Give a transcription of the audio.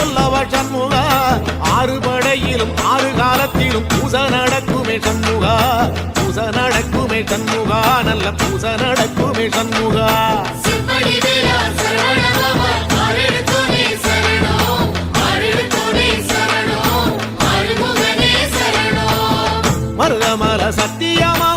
சொல்லவா சண்முகா ஆறு படையிலும் ஆறு காலத்திலும் பூச நடக்குமே சண்முகா பூச நடக்குமே சண்முகா நல்ல பூச நடக்குமே சண்முகா மருதமல சத்தியமா